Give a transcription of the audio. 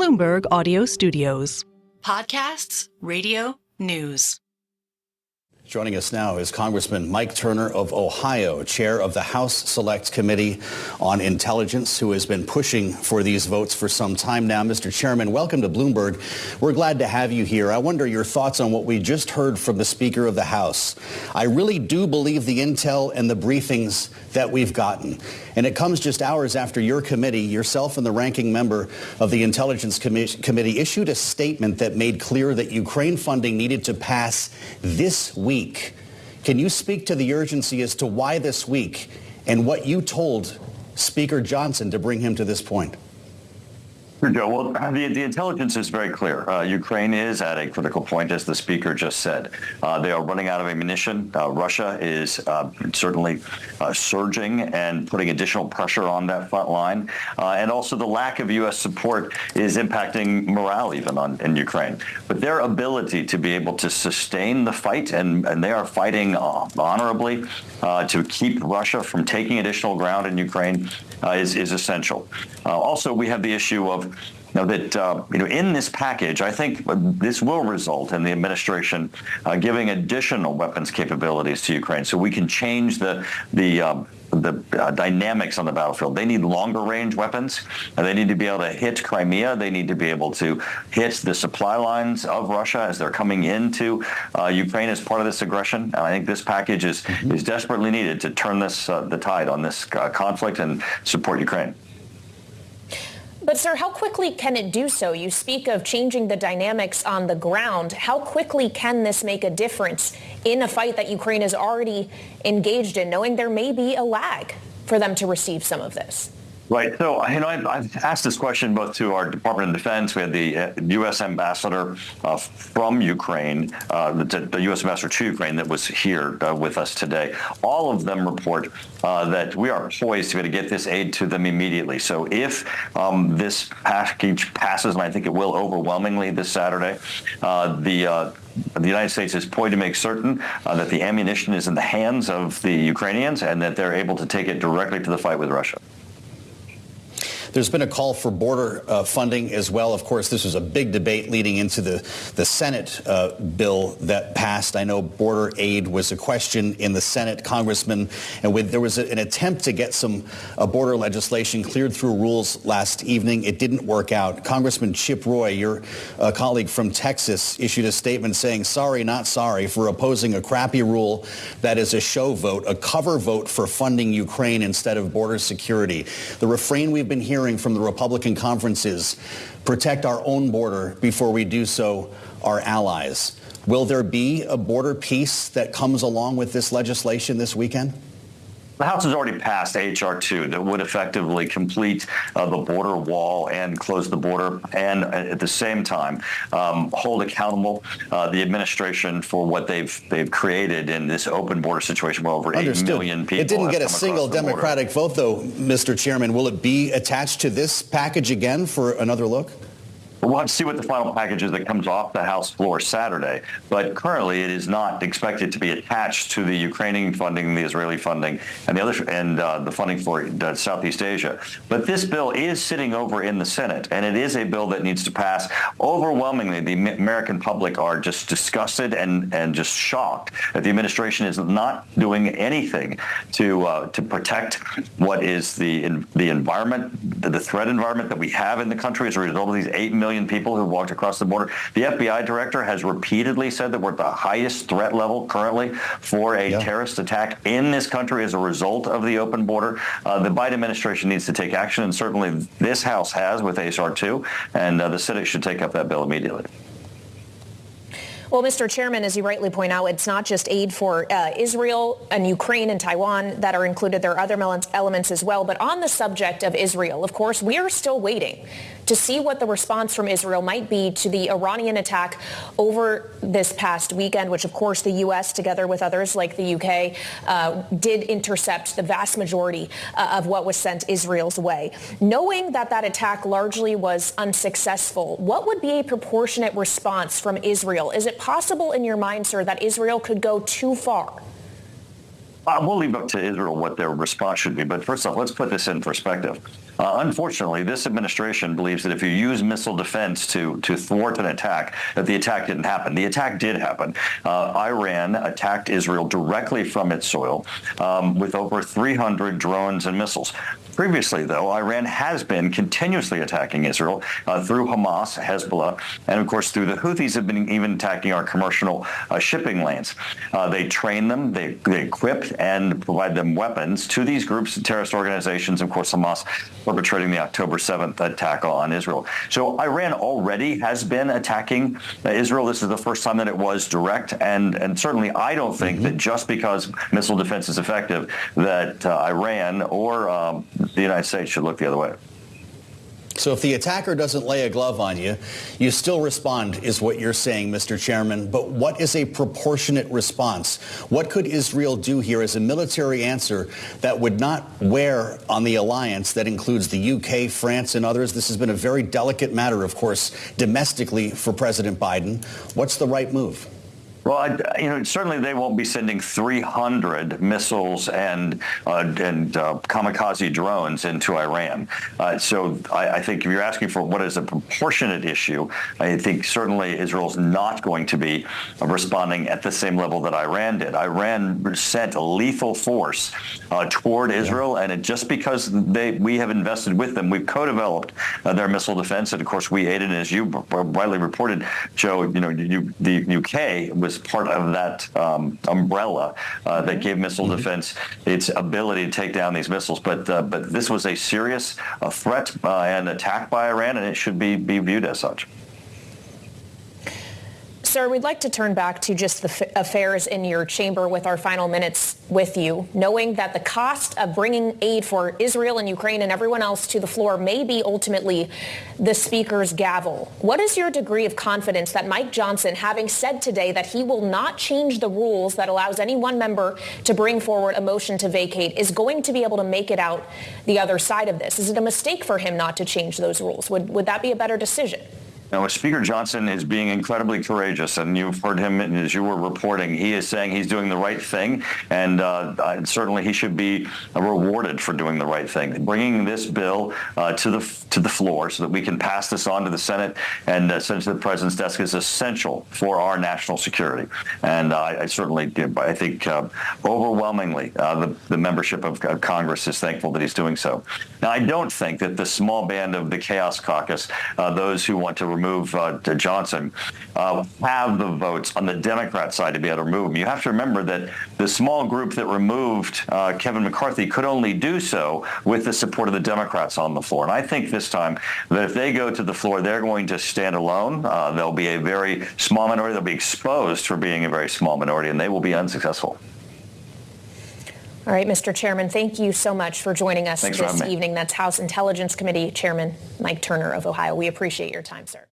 Bloomberg Audio Studios. Podcasts, radio, news. Joining us now is Congressman Mike Turner of Ohio, chair of the House Select Committee on Intelligence, who has been pushing for these votes for some time now. Mr. Chairman, welcome to Bloomberg. We're glad to have you here. I wonder your thoughts on what we just heard from the Speaker of the House. I really do believe the intel and the briefings that we've gotten. And it comes just hours after your committee, yourself and the ranking member of the Intelligence Committee, issued a statement that made clear that Ukraine funding needed to pass this week. Can you speak to the urgency as to why this week and what you told Speaker Johnson to bring him to this point? Sure, Joe. Well, the intelligence is very clear. Ukraine is at a critical point, as the speaker just said. They are running out of ammunition. Russia is certainly surging and putting additional pressure on that front line. And also the lack of U.S. support is impacting morale even in Ukraine. But their ability to be able to sustain the fight, and they are fighting honorably to keep Russia from taking additional ground in Ukraine, is essential. Also, we have the issue of in this package, I think this will result in the administration giving additional weapons capabilities to Ukraine, so we can change the dynamics on the battlefield. They need longer range weapons. They need to be able to hit Crimea. They need to be able to hit the supply lines of Russia as they're coming into Ukraine as part of this aggression. And I think this package is desperately needed to turn the tide on this conflict and support Ukraine. But, sir, how quickly can it do so? You speak of changing the dynamics on the ground. How quickly can this make a difference in a fight that Ukraine is already engaged in, knowing there may be a lag for them to receive some of this? Right. So, I've asked this question both to our Department of Defense. We had the U.S. ambassador from Ukraine, the U.S. ambassador to Ukraine that was here with us today. All of them report that we are poised to be able to get this aid to them immediately. So if this package passes, and I think it will overwhelmingly this Saturday, the United States is poised to make certain that the ammunition is in the hands of the Ukrainians and that they're able to take it directly to the fight with Russia. There's been a call for border funding as well. Of course, this was a big debate leading into the Senate bill that passed. I know border aid was a question in the Senate, Congressman, and there was an attempt to get some border legislation cleared through rules last evening. It didn't work out. Congressman Chip Roy, your colleague from Texas, issued a statement saying, sorry, not sorry, for opposing a crappy rule that is a show vote, a cover vote for funding Ukraine instead of border security. The refrain we've been hearing from the Republican conference is protect our own border before we do so our allies. Will there be a border peace that comes along with this legislation this weekend? The House has already passed H.R. 2 that would effectively complete the border wall and close the border, and at the same time hold accountable the administration for what they've created in this open border situation where over 8 million people. It didn't get a single Democratic vote, though, Mr. Chairman. Will it be attached to this package again for another look? We'll have to see what the final package is that comes off the House floor Saturday. But currently, it is not expected to be attached to the Ukrainian funding, the Israeli funding, and the funding for Southeast Asia. But this bill is sitting over in the Senate, and it is a bill that needs to pass. Overwhelmingly, the American public are just disgusted and just shocked that the administration is not doing anything to protect what is the environment, the threat environment that we have in the country as a result of these 8 million people who walked across the border. The FBI director has repeatedly said that we're at the highest threat level currently for a terrorist attack in this country as a result of the open border. The Biden administration needs to take action, and certainly this House has with H.R. 2, and the Senate should take up that bill immediately. Well, Mr. Chairman, as you rightly point out, it's not just aid for Israel and Ukraine and Taiwan that are included. There are other elements as well. But on the subject of Israel, of course, we are still waiting to see what the response from Israel might be to the Iranian attack over this past weekend, which, of course, the U.S., together with others like the U.K., did intercept the vast majority of what was sent Israel's way. Knowing that that attack largely was unsuccessful, what would be a proportionate response from Israel? Is it possible in your mind, sir, that Israel could go too far? We'll leave up to Israel what their response should be. But first off, let's put this in perspective. Unfortunately, this administration believes that if you use missile defense to thwart an attack, that the attack didn't happen. The attack did happen. Iran attacked Israel directly from its soil with over 300 drones and missiles. Previously, though, Iran has been continuously attacking Israel through Hamas, Hezbollah, and of course through the Houthis have been even attacking our commercial shipping lanes. They train them, they equip and provide them weapons to these groups and terrorist organizations. Of course, Hamas perpetrating the October 7th attack on Israel. So Iran already has been attacking Israel. This is the first time that it was direct, and certainly I don't think that just because missile defense is effective that Iran or the United States should look the other way. So if the attacker doesn't lay a glove on you, you still respond, is what you're saying, Mr. Chairman. But what is a proportionate response? What could Israel do here as a military answer that would not wear on the alliance that includes the UK, France, and others? This has been a very delicate matter, of course, domestically for President Biden. What's the right move? Well, certainly they won't be sending 300 missiles and kamikaze drones into Iran. So I think if you're asking for what is a proportionate issue, I think certainly Israel's not going to be responding at the same level that Iran did. Iran sent a lethal force toward Israel, and just because we have invested with them, we've co-developed their missile defense, and of course we aided, as you widely reported, Joe. The UK was part of that umbrella that gave missile defense its ability to take down these missiles. But this was a serious threat and attack by Iran, and it should be viewed as such. Sir, we'd like to turn back to just the affairs in your chamber with our final minutes with you, knowing that the cost of bringing aid for Israel and Ukraine and everyone else to the floor may be ultimately the Speaker's gavel. What is your degree of confidence that Mike Johnson, having said today that he will not change the rules that allows any one member to bring forward a motion to vacate, is going to be able to make it out the other side of this? Is it a mistake for him not to change those rules? Would that be a better decision? Now, Speaker Johnson is being incredibly courageous, and you've heard him as you were reporting. He is saying he's doing the right thing, and certainly he should be rewarded for doing the right thing. Bringing this bill to the floor so that we can pass this on to the Senate and send it to the President's desk is essential for our national security. And I think overwhelmingly the membership of Congress is thankful that he's doing so. Now, I don't think that the small band of the Chaos Caucus, those who want to remove Johnson, have the votes on the Democrat side to be able to remove him. You have to remember that the small group that removed Kevin McCarthy could only do so with the support of the Democrats on the floor. And I think this time that if they go to the floor, they're going to stand alone. They'll be a very small minority. They'll be exposed for being a very small minority, and they will be unsuccessful. All right, Mr. Chairman, thank you so much for joining us this evening. That's House Intelligence Committee Chairman Mike Turner of Ohio. We appreciate your time, sir.